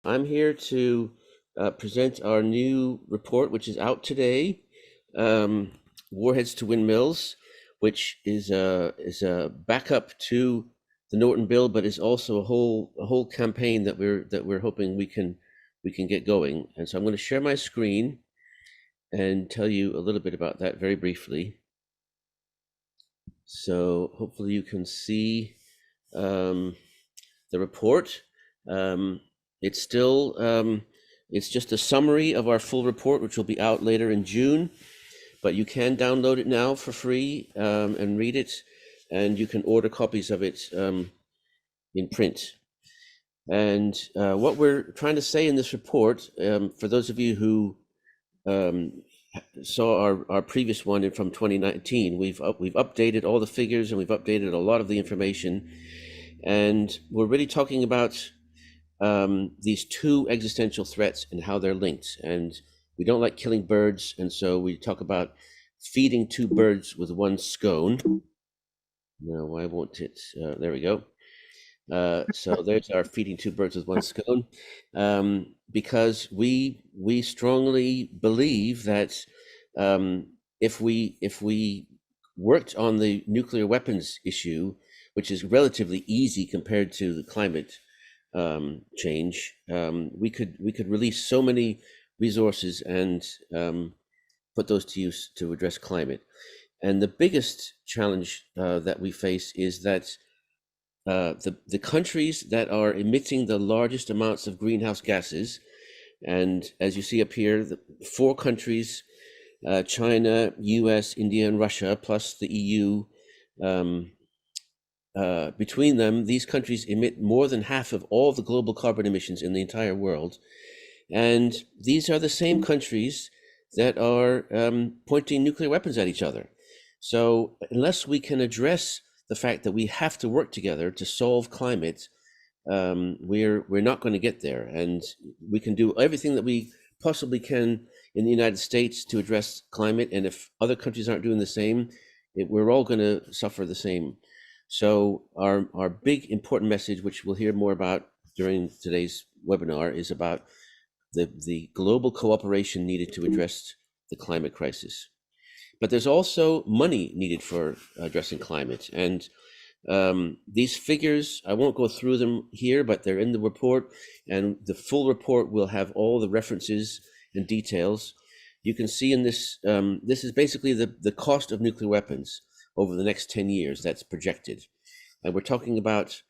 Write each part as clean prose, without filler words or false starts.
I'm here to present our new report, which is out today, Warheads to Windmills, which is a backup to the Norton Bill, but is also a whole campaign that we're hoping we can get going. And so I'm going to share my screen and tell you a little bit about that very briefly. So hopefully you can see um, the report. Um, it's still it's just a summary of our full report, which will be out later in June. But you can download it now for free and read it, and you can order copies of it in print. And what we're trying to say in this report, for those of you who um, saw our previous one from 2019, we've updated all the figures and we've updated a lot of the information, and we're really talking about these two existential threats and how they're linked. And we don't like killing birds, and so we talk about feeding two birds with one scone. No, why won't it? There we go. So there's our feeding two birds with one scone, because we strongly believe that if we worked on the nuclear weapons issue, which is relatively easy compared to the climate change, we could release so many resources and put those to use to address climate. And the biggest challenge that we face is that the countries that are emitting the largest amounts of greenhouse gases, and as you see up here, the four countries, China, US, India, and Russia, plus the EU, between them, these countries emit more than half of all the global carbon emissions in the entire world. And these are the same countries that are pointing nuclear weapons at each other. So unless we can address the fact that we have to work together to solve climate, we're not going to get there. And we can do everything that we possibly can in the United States to address climate. And if other countries aren't doing the same, we're all going to suffer the same. So our big important message, which we'll hear more about during today's webinar, is about the global cooperation needed to address the climate crisis. But there's also money needed for addressing climate. And these figures, I won't go through them here, but they're in the report. And the full report will have all the references and details. You can see in this, this is basically the cost of nuclear weapons over the next 10 years that's projected. And we're talking about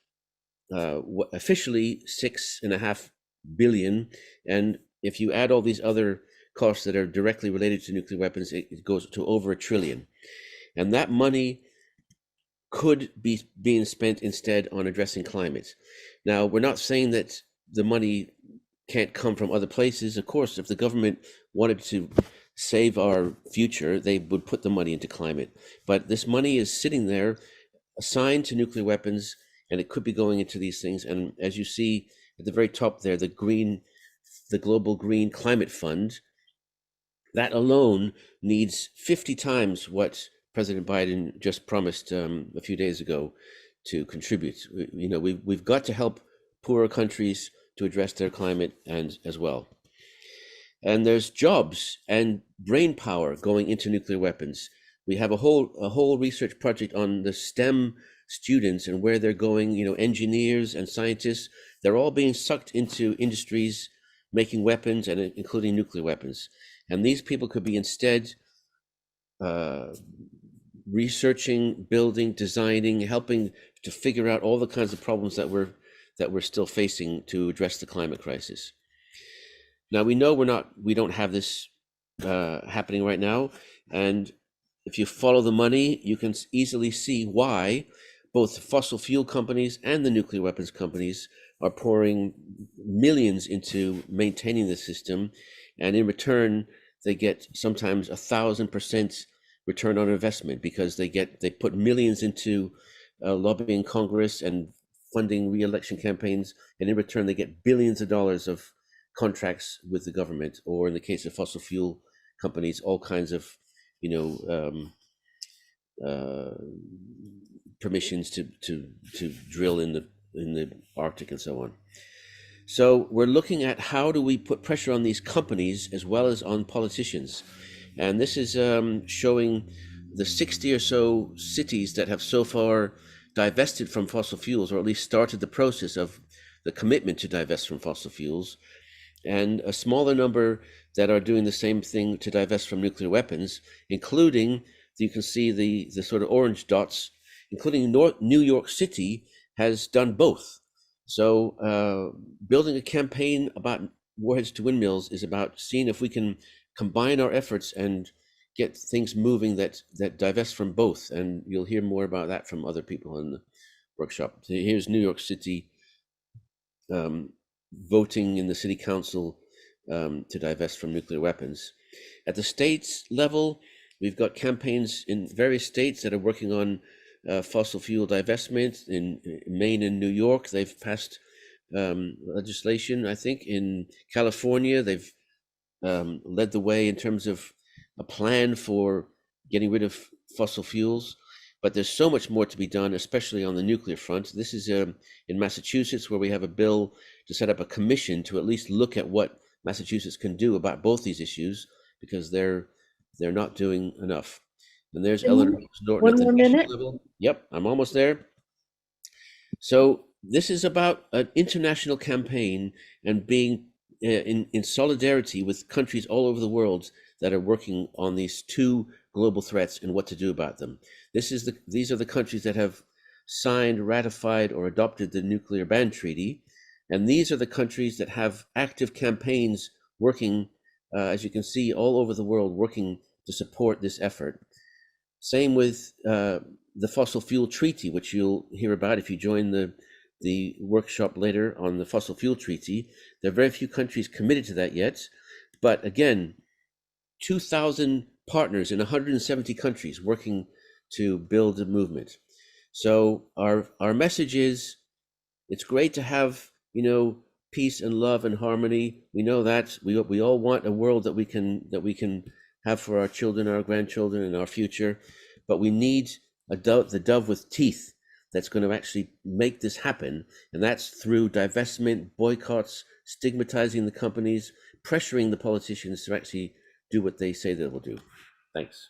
officially 6.5 billion. And if you add all these other costs that are directly related to nuclear weapons, it goes to over $1 trillion. And that money could be being spent instead on addressing climate. Now, we're not saying that the money can't come from other places. Of course, if the government wanted to save our future, they would put the money into climate. But this money is sitting there assigned to nuclear weapons, and it could be going into these things. And as you see at the very top there, the Global Green Climate Fund, that alone needs 50 times what President Biden just promised a few days ago to contribute. We've got to help poorer countries to address their climate and as well. And there's jobs and brain power going into nuclear weapons. We have a whole research project on the STEM students and where they're going. Engineers and scientists, they're all being sucked into industries making weapons, and including nuclear weapons. And these people could be instead researching, building, designing, helping to figure out all the kinds of problems that we're still facing to address the climate crisis. Now, we know we don't have this happening right now, and if you follow the money, you can easily see why both fossil fuel companies and the nuclear weapons companies are pouring millions into maintaining the system, and in return, they get sometimes 1,000% return on investment, because they put millions into lobbying Congress and funding re-election campaigns, and in return they get billions of dollars of contracts with the government, or in the case of fossil fuel companies, all kinds of permissions to drill in the Arctic and so on. So we're looking at how do we put pressure on these companies as well as on politicians. And this is showing the 60 or so cities that have so far divested from fossil fuels, or at least started the process of the commitment to divest from fossil fuels, and a smaller number that are doing the same thing to divest from nuclear weapons, including, you can see the sort of orange dots, including New York City has done both. So building a campaign about warheads to windmills is about seeing if we can combine our efforts and get things moving that divest from both. And you'll hear more about that from other people in the workshop. So here's New York City voting in the city council to divest from nuclear weapons. At the states level, we've got campaigns in various states that are working on fossil fuel divestment. In Maine and New York, they've passed legislation. I think in California, they've led the way in terms of a plan for getting rid of fossil fuels. But there's so much more to be done, especially on the nuclear front. This is in Massachusetts, where we have a bill to set up a commission to at least look at what Massachusetts can do about both these issues, because they're not doing enough. And there's Eleanor Norton at the national level. Yep, I'm almost there. So this is about an international campaign and being in solidarity with countries all over the world that are working on these two global threats and what to do about them. These are the countries that have signed, ratified, or adopted the nuclear ban treaty. And these are the countries that have active campaigns working, as you can see, all over the world, working to support this effort. Same with the fossil fuel treaty, which you'll hear about if you join the workshop later on the fossil fuel treaty. There are very few countries committed to that yet. But again, 2,000 partners in 170 countries working to build a movement. So our message is, it's great to have, peace and love and harmony. We know that we all want a world that we can have for our children, our grandchildren, and our future. But we need the dove with teeth that's going to actually make this happen. And that's through divestment, boycotts, stigmatizing the companies, pressuring the politicians to actually do what they say they will do. Thanks.